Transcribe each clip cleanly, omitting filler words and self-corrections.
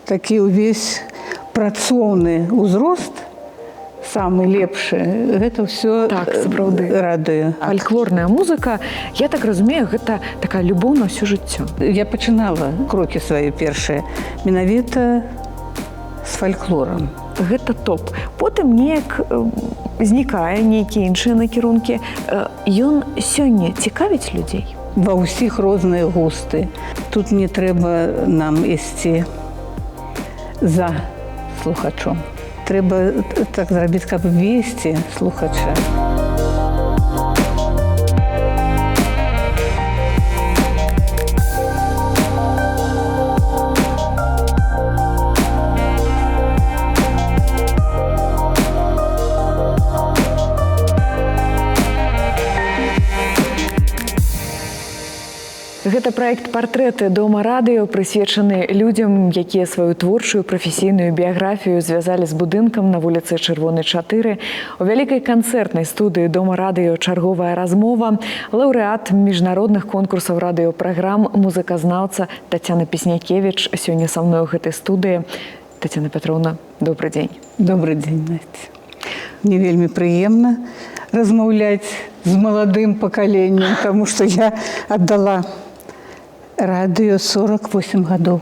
Такі ўвесь працоўны ўзрост, самы лепшы, гэта ўсё Так, сапраўды. радуе. Фальклорная музыка, я так разумею, гэта такая любоў на ўсё жыццё. Я пачынала крокі свае першыя менавіта з фальклорам. Гэта топ. Потым неяк знікае нейкія іншыя накірункі. Ён сёння цікавіць людзей? Ва ўсіх розныя густы. Тут не трэба нам ісці за слухачом. Трэба так зрабіць, каб весці слухача. Гэта праект «Партрэты дома радыё», прысвечаны людзям, якія сваю творчую прафесійную біяграфію звязалі з будынкам на вуліцы Чырвонай 4. У вялікай канцэртнай студыі дома радыё чарговая размова. Лаўрэат міжнародных конкурсаў радыёпраграм, музыказнаўца Тацяна Песнякевіч сёння са мной у гэтай студыі. Тацяна Пятроўна, добры дзень. Добры дзень, Насця. Мне вельмі прыемна размаўляць з маладым пакаленнем, таму што я аддала радыё 48 гадоў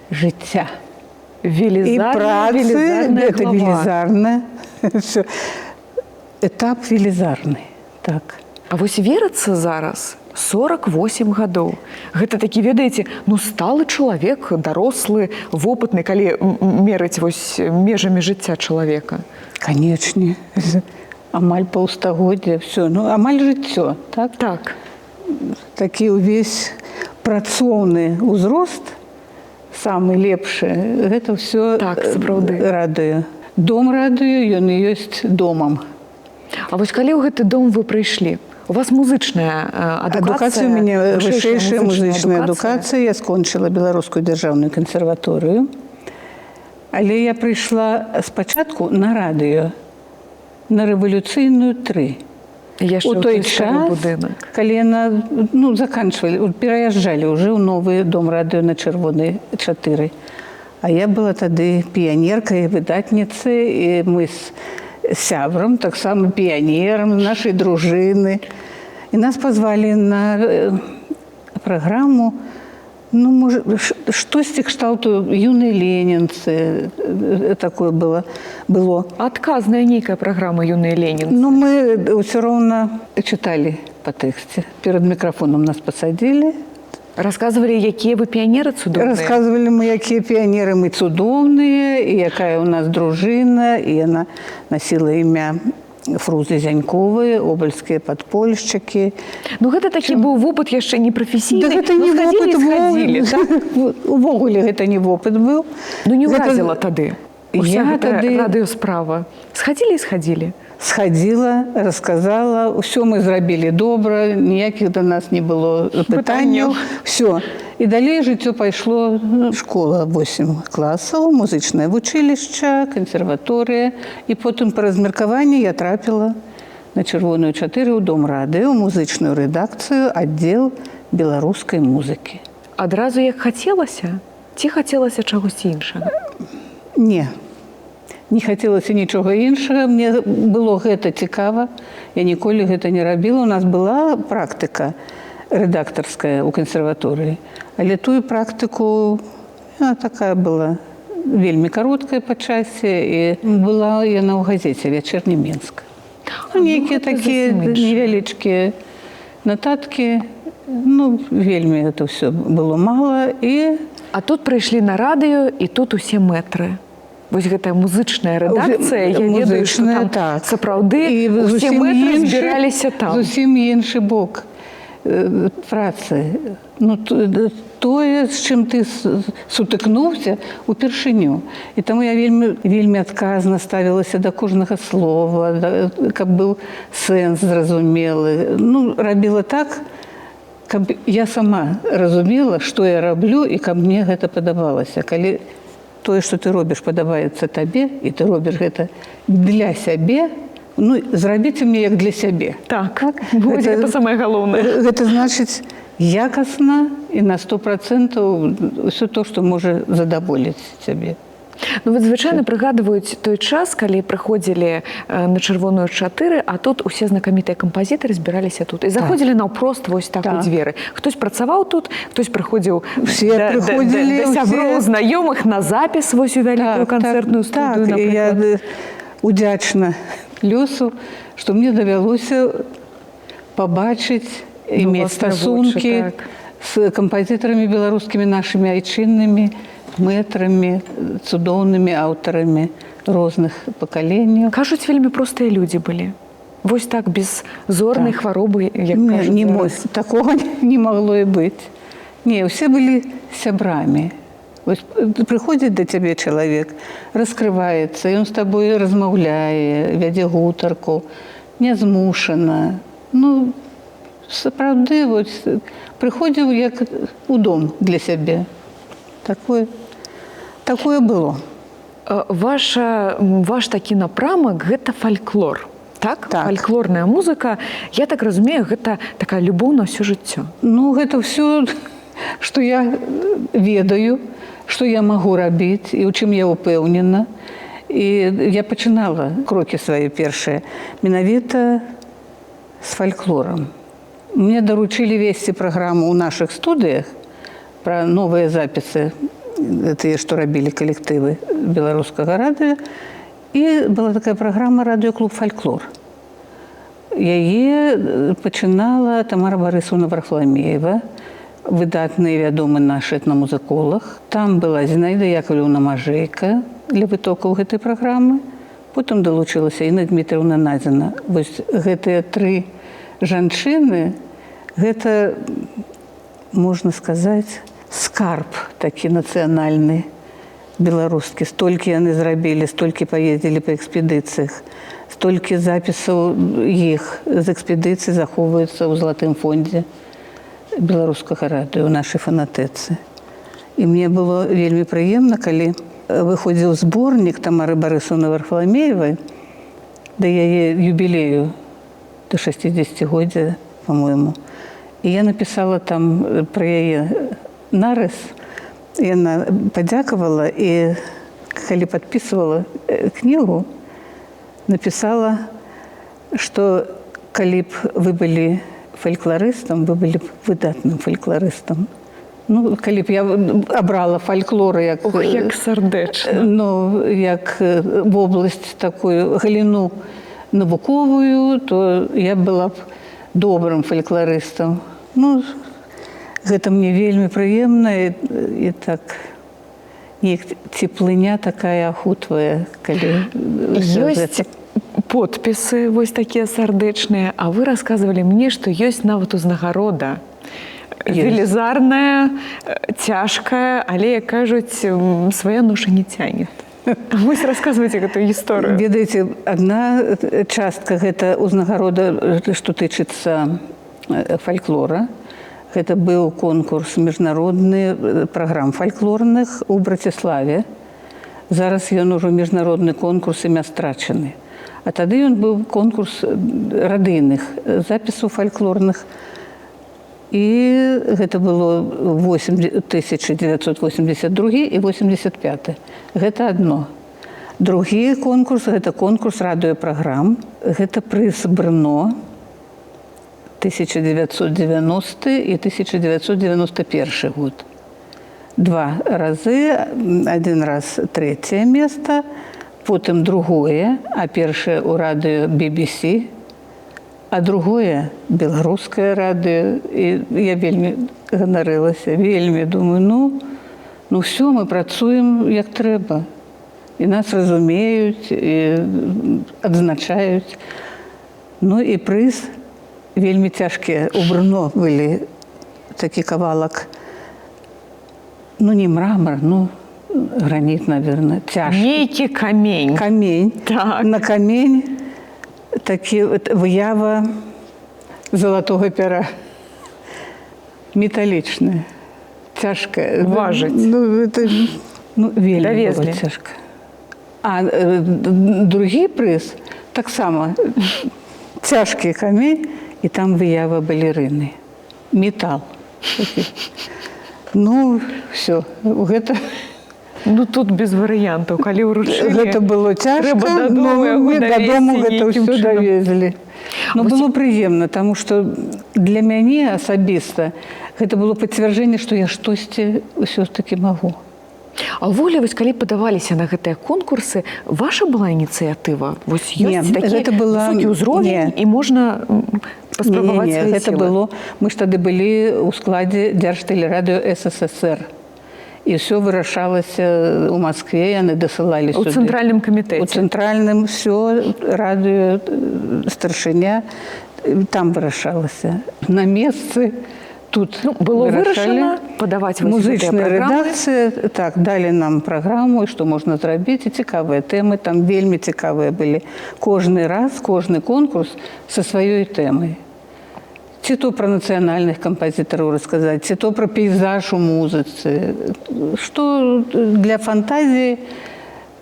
жыцця. І працы, гэта велізарна. Этап велізарны, так. А вось верыцца зараз 48 гадоў. Гэта такі, ведаеце, сталы чалавек, дарослы, вопытны, калі мерыць вось межамі жыцця чалавека. Канечне. Амаль паўстагоддзя, всё. Амаль жыццё, так? Так. Такі ўвесь працоўны ўзрост, самы лепшы, гэта ўсё Так, сапраўды. радуе. Дом радуе, ён і ёсць домам. А вось калі ў гэты дом вы прыйшлі? У вас музычная адукацыя? Адукацыя у мяне вышэйшая музычная адукацыя. Я скончыла Беларускую дзяржаўную кансерваторыю. Але я прыйшла спачатку на радыё, на рэвалюцыйную 3. Яшчэ у той час, калі яна заканчвалі, пераязджалі ўжо ў новы дом радыё на Чырвонай 4. А я была тады піянеркай, выдатніцай, і мы з сябрам, таксама піянерам нашай дружыны. І нас пазвалі на праграму, штосьці кшталту юнай ленінцы, такое было. Адказная нейкая праграма «Юныя ленінцы». Мы ўсё роўна чыталі па тэксце. Перад мікрафонам нас пасадзілі. Расказвалі, якія вы піянеры цудоўныя? Расказвалі мы, якія піянеры мы цудоўныя, і якая ў нас дружына, і яна насіла імя Фрузы Зяньковай, обальскія падпольшчыкі. Гэта такі быў вопыт яшчэ не прафесійны. Гэта не вопыт быў. Увогуле гэта не вопыт быў. Не ўразіла тады? Я тады радыёсправа. Схадзілі і схадзілі? Схадзіла, расказала, ўсё мы зрабілі добра, ніякіх да нас не было пытанняў. Всё. І далей жыццё пайшло. Школа 8 класаў, музычнае вучылішча, кансерваторыя. І потым па размеркаванні я трапіла на Чырвоную 4 ў дом радыё, музычную рэдакцыю, аддзел беларускай музыкі. Адразу як хацелася? Ці хацелася чагосьці іншага? Не. Не хацелася нічога іншага. Мне было гэта цікава. Я ніколі гэта не рабіла. У нас была практыка рэдактарская ў кансерваторыі. Але тую практыку, такая была вельмі кароткая па часе. І была яна ў газеце «Вячэрні Мінск». Нейкія такія невялічкія нататкі. Вельмі гэта ўсё было мала. А тут прыйшлі на радыё, і тут усе мэтры. Вось гэтая музычная рэдакцыя, я ведаю, што там сапраўды усе мэтры збіраліся там. Зусім іншы бок працы. Тое, з чым ты сутыкнуўся упершыню. І таму я вельмі адказна ставілася да кожнага слова, каб быў сэнс зразумелы. Рабіла так, каб я сама разумела, што я раблю, і каб мне гэта падабалася. Калі тое, што ты робіш, падабаецца табе, і ты робіш гэта для сябе, зрабіце мне як для сябе. Так, гэта самае галоўнае. Гэта значыць якасна, і на 100% все то, што можа задаволіць цябе. Ну, вот звычайна прыгадваюць той час, калі прыходзілі на чырвоную 4, а тут усе знакамітыя кампазітары збіраліся тут. І заходзілі наўпрост вось так у дзверы. Хтось працаваў тут, хтось прыходзіў да сяброў, знаёмых на запіс вось у вялікую канцэртную студыю, напрыклад. Я удзячна лёсу, што мне давялося пабачыць, мець стасункі з кампазітарамі беларускімі нашымі айчыннымі, мэтрамі, цудоўнымі аўтарамі розных пакаленняў. Кажуць, вельмі простыя людзі былі. Вось так, без зорнай хваробы, як кажуць. Такога не магло і быць. Не, усе былі сябрамі. Прыходзіць да цябе чалавек, раскрываецца, ён з табой размаўляе, вядзе гутарку, нязмушана. Ну, сапраўды, прыходзіў як у дом для сябе. Такое было. Ваш такі напрамак – гэта фальклор, так? Фальклорная музыка, я так разумею, гэта такая любоў на ўсё жыццё. Ну, гэта ўсё, што я ведаю, што я магу рабіць і ў чым я ўпэўнена. І я пачынала крокі свае першыя менавіта з фальклорам. Мне даручылі весці праграму ў нашых студыях пра новыя запісы, тыя, што рабілі калектывы беларускага радыё. І была такая праграма «Радыёклуб Фальклор». Яе пачынала Тамара Барысаўна Варфаламеева, выдатны і вядомы наш этнамузыколог. Там была Зінаіда Яковлевна Мажэйка для вытокаў гэтай праграмы. Потым далучылася Інна Дмітрыўна Назіна. Вось гэтыя 3 жанчыны, гэта, можна сказаць, скарб такі нацыянальны, беларускі. Столькі яны зрабілі, столькі паездзілі па экспедыцыях, столькі запісаў іх з экспедыцый захоўваецца ў залатым фондзе беларускага радыё, ў нашай фанатэцы. І мне было вельмі прыемна, калі выходзіў зборнік Тамары Барысаўны Варфаламеевай да яе юбілею, до 60-годдзя, по-моему. І я напісала там пра яе нарыс. Яна падзякавала і, калі падпісвала кнігу, напісала, што калі б вы былі фальклорыстам, вы былі б выдатным фальклорыстам. Ну, калі б я абрала фальклор як... Ох, як сардэчна. Ну, як вобласць такую, галіну навуковую, то я была б добрым фальклорыстам. Ну, гэта мне вельмі прыемна і так неяк цеплыня такая ахутвае, калі... Ёсць подпісы вось такія сардэчныя, а вы расказвалі мне, што ёсць нават узнагарода. Велізарная, цяжкая, але, як кажуць, свая ноша не цягне. Вось расказвайце гэтую гісторыю. Ведаеце, адна частка гэта узнагарода, што тычыцца фальклора. Гэта быў конкурс міжнародны праграм фальклорных у Браціславе. Зараз ён ужо міжнародны конкурс імя страчаны. А тады ён быў конкурс радыйных запісаў фальклорных. І гэта было 1982 і 85. Гэта адно. Другі конкурс, гэта конкурс радыёпраграм. Гэта прыз Брно 1990 і 1991 год. 2 разы, один раз 3-е место, потым другое, а першае ў радыё BBC, а другое беларускае радыё. І я вельмі ганарылася, вельмі думаю, ну все, мы працуем як трэба. І нас разумеюць, і адзначаюць. Ну і прыз вельмі цяжкія. У Брно былі такі кавалак, ну не мрамор, ну граніт, наверное, цяжкі. Нейкі камень. Камень. Так. На камень такі выява залатога пяра. Металічная, цяжкая. Важыць. Ну, это вельмі было цяжка. А другі прыз таксама цяжкі камень, і там выява балерыны. Метал. Ну, все, гэта... Ну, тут без варыянтаў. Калі ўручылі, Гэта было цяжка, трэба дадому но яго мы давесці дадому гэта нейкім ўсё чынам. давезлі. Но было прыемна, таму што для мяне асабіста гэта было пацвярджэнне, што я штосьці ўсё ж такі магу. А ўвогуле, вось калі падаваліся на гэтыя конкурсы, ваша была ініцыятыва? Вось ёсць такі высокі ўзровень, і можна паспрабаваць свае гэта сілы? было... Мы ж тады былі ў складзе Дзяржтэлерадыё СССР. І ўсё вырашалася ў Маскве, яны дасылалі У сюды. цэнтральным камітэце? У цэнтральным ўсё, радыё, старшыня, там вырашалася. На месцы тут было вырашана падаваць вось гэтыя музычная праграмы? рэдакцыя, так, далі нам праграму, што можна зрабіць, і цікавыя тэмы, там вельмі цікавыя былі. Кожны раз, кожны конкурс са сваёй тэмай. Ці то пра нацыянальных кампазітараў расказаць, ці то пра пейзаж у музыцы. Што для фантазіі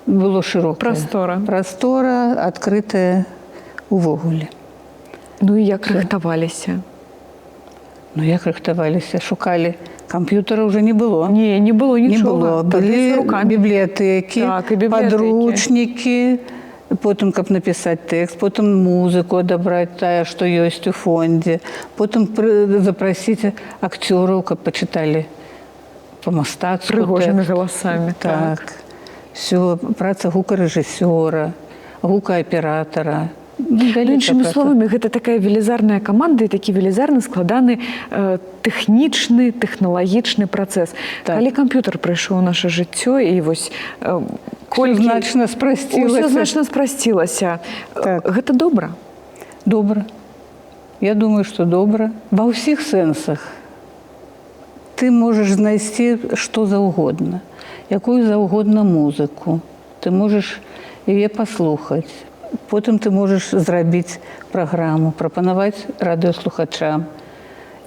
было шырокае. Прастора. Прастора, адкрытая увогуле. Ну і як рыхтаваліся? Ну, як рыхтаваліся? Шукалі. Камп'ютара ўжо не было. Не было Не нічога. было. Былі бібліятэкі, Так, і бібліятэкі. падручнікі, потым, каб напісаць тэкст, потым музыку адабраць тая, што ёсць у фондзе, потым запрасіць акцёраў, каб пачыталі па-мастацку. Прыгожымі галасамі. Так. Всё, праца гукарэжысёра, гукааператара. Іншымі словамі, гэта такая велізарная каманда і такі велізарны складаны тэхнічны, тэхналагічны працэс. Калі камп'ютар прыйшоў у наша жыццё і вось Усё значна спрасцілася. Усё значна спрасцілася. Гэта добра? Добра. Я думаю, што добра. Ва ўсіх сэнсах. Ты можаш знайсці што заўгодна, якую заўгодна музыку. Ты можаш яе паслухаць. Потым ты можаш зрабіць праграму, прапанаваць радыёслухачам.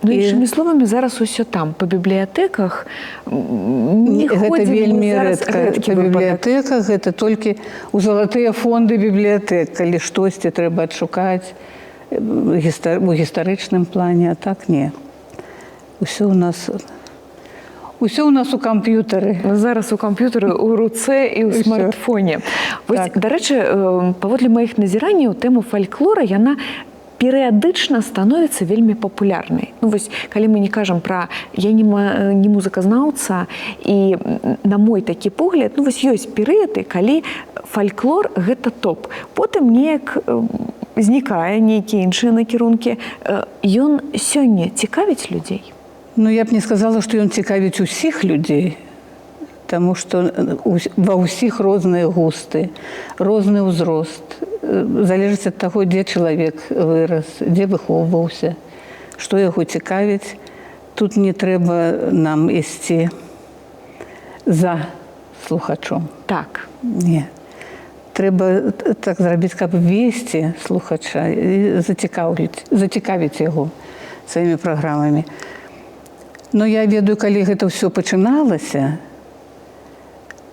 Ну, іншымі словамі, зараз усё там, па бібліятэках. Гэта вельмі рэдка. Па бібліятэках гэта толькі ў залатыя фонды бібліятэк, калі штосьці трэба адшукаць у гістарычным плане, а так не. Усё ў нас у камп'ютары. Зараз у камп'ютары, у руцэ і ў смартфоне. Дарэчы, паводле маіх назіранняў, тэма фальклора, яна перыядычна становіцца вельмі папулярнай. Ну, вось, калі мы не кажам пра... Я не музыказнаўца, і на мой такі погляд, ну, вось ёсць перыяды, калі фальклор – гэта топ. Потым неяк знікае нейкія іншыя накірункі. Ён сёння цікавіць людзей? Ну, я б не сказала, што ён цікавіць усіх людзей, таму што ва ўсіх розныя густы, розны ўзрост. Залежыць ад таго, дзе чалавек вырас, дзе выхоўваўся, што яго цікавіць. Тут не трэба нам ісці за слухачом. Так. Не. Трэба так зрабіць, каб весці слухача і зацікавіць яго сваімі праграмамі. Но я ведаю, калі гэта ўсё пачыналася,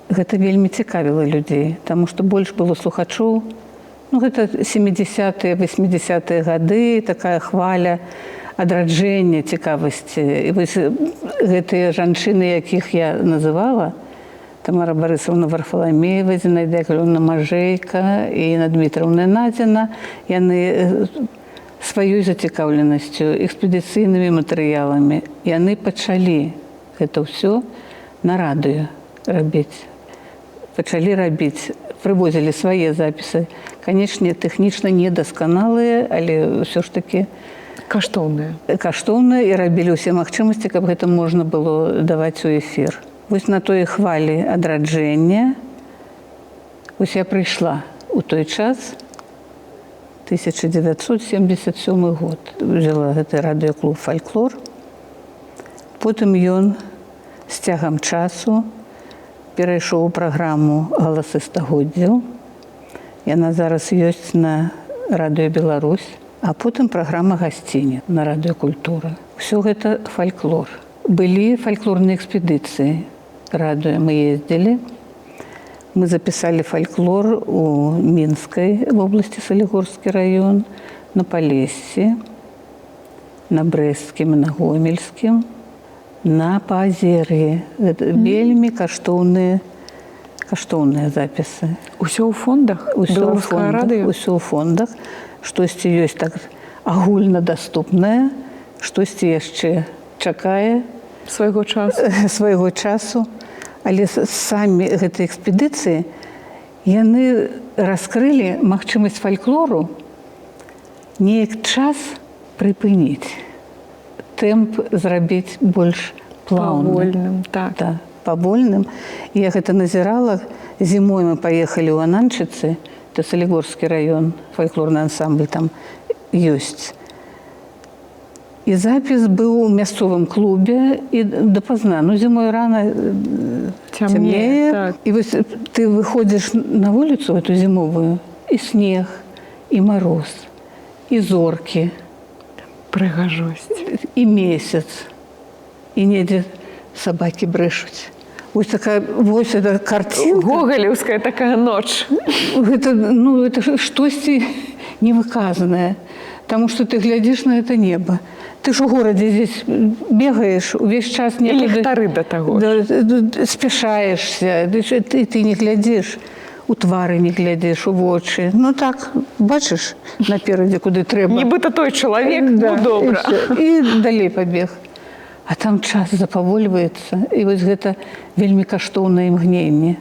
гэта вельмі цікавіла людзей, таму што больш было слухачоў. Ну, гэта 70-е, 80-е гады, такая хваля адраджэння цікавасці. І вось гэтыя жанчыны, якіх я называла, Тамара Барысаўна Варфаламеева, Зінаіда Яковлевна Мажэйка і Інна Дмітраўна Надзіна, яны сваёй зацікаўленасцю, экспедыцыйнымі матэрыяламі. Яны пачалі гэта ўсё на радыё рабіць. Пачалі рабіць, прывозілі свае запісы. Канечне, тэхнічна недасканалыя, але ўсё ж такі каштоўныя. Каштоўныя, і рабілі ўсе магчымасці, каб гэта можна было даваць у эфір. Вось на той хвалі адраджэння вось я прыйшла ў той час, 1977 год. Взяла гэты радыёклуб «Фальклор». Потым ён з цягам часу перайшоў у праграму «Галасы стагоддзяў». Яна зараз ёсць на радыё «Беларусь», а потым праграма «Гасцінец» на радыё «Культура». Усё гэта фальклор. Былі фальклорныя экспедыцыі. Радыё мы ездзілі. Мы запісалі фальклор у Мінскай вобласці, Салігорскі раён, на Палессі, на Брэсцкім, на Гомельскім. на Паазер'і. Гэта вельмі каштоўныя запісы. Усё ў фондах? Беларускае радыё? Усё ў фондах. Штосьці ёсць так агульнадаступнае, штосьці яшчэ чакае Свайго часу. Але самі гэтыя экспедыцыі, яны раскрылі магчымасць фальклору неяк час прыпыніць, тэмп зрабіць больш плаўным. Павольным. Я гэта назірала. Зімой мы паехалі ў Ананчыцы, это Салігорскі раён, фальклорны ансамбль там ёсць. І запіс быў у мясцовым клубе і дапазна. Зімой рана цямнее. І вось ты выходзіш на вуліцу эту зімовую, і снег, і мароз, і зоркі. Прыгажосць. І месяц. І недзе сабакі брэшуць. Вось эта картинка. Гоголевская такая ноч. Это штосьці невыказанае. Таму што ты глядзіш на это неба. Ты ж у горадзе здесь бегаеш, увесь час некуды. І ліхтары да таго. Спяшаешся, ты не глядзіш, у твары не глядзіш, у вочы. Так, бачыш наперадзе, куды трэба. Нібыта той чалавек, добра. І далей пабег. А там час запавольваецца, і вось гэта вельмі каштоўнае імгненне.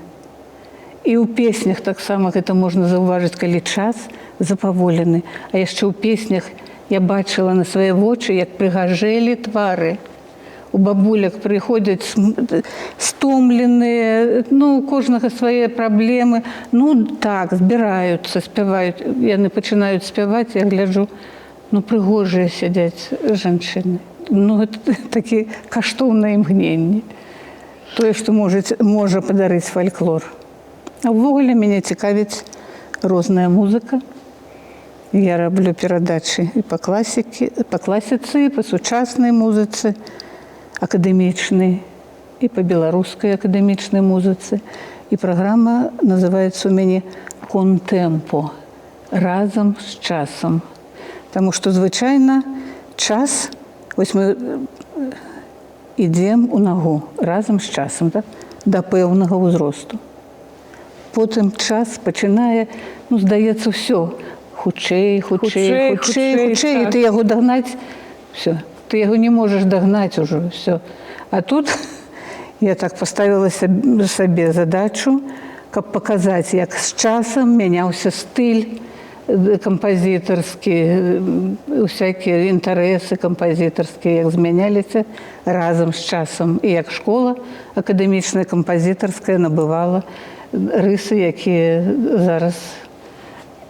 І ў песнях таксама гэта можна заўважыць, калі час запаволены. А яшчэ ў песнях я бачыла на свае вочы, як прыгажэлі твары. У бабуляк прыходзяць стомленыя, у кожнага свае праблемы. Збіраюцца, спяваюць. Яны пачынаюць спяваць, я гляджу, прыгожыя сядзяць жанчыны. Гэта такі каштоўнае імгненне. Тое, што можа падарыць фальклор. А ўвогуле мяне цікавіць розная музыка. Я раблю перадачы і па класіцы, і па сучаснай музыцы, акадэмічнай, і па беларускай акадэмічнай музыцы. І праграма называецца ў мяне «Контэмпо» – «Разам з часам». Таму што звычайна час, вось мы ідзем у нагу разам з часам, да пэўнага ўзросту. Потым час пачынае, здаецца, ўсё хутчэй, і ты яго дагнаць, все, ты яго не можаш дагнаць ужо, все. А тут я так паставіла сабе задачу, каб паказаць, як з часам мяняўся стыль кампазітарскі, усякія інтарэсы кампазітарскія, як змяняліся разам з часам. І як школа акадэмічная кампазітарская набывала рысы, якія зараз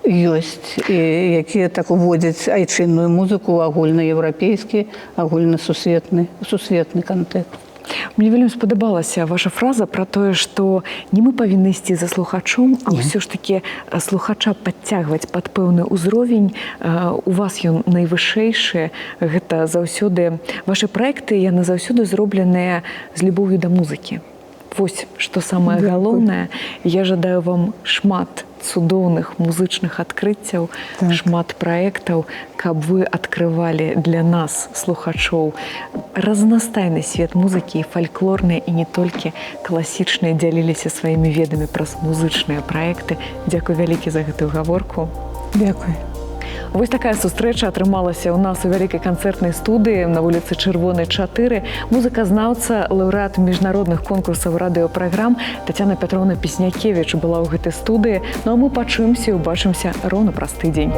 ёсць, і якія так уводзяць айчынную музыку ў агульнаеўрапейскі, агульнасусветны кантэкст. Мне вельмі спадабалася ваша фраза пра тое, што не мы павінны ісці за слухачом, а ўсё ж такі слухача падцягваць пад пэўны ўзровень. У вас ён найвышэйшы. Гэта заўсёды вашы праекты, яны заўсёды зробленыя з любоўю да музыкі. Вось што самае галоўнае. Я жадаю вам шмат цудоўных музычных адкрыццяў, шмат праектаў, каб вы адкрывалі для нас, слухачоў, разнастайны свет музыкі, фальклорныя і не толькі класічныя, дзяліліся сваімі ведамі праз музычныя праекты. Дзякуй вялікі за гэтую гаворку. Дзякуй. Вось такая сустрэча атрымалася ў нас у вялікай канцэртнай студыі на вуліцы Чырвонай 4. Музыказнаўца, лаўрэат міжнародных конкурсаў радыёпраграм Тацяна Пятроўна Песнякевіч была ў гэтай студыі. А мы пачуемся і ўбачымся роўна праз тыдзень.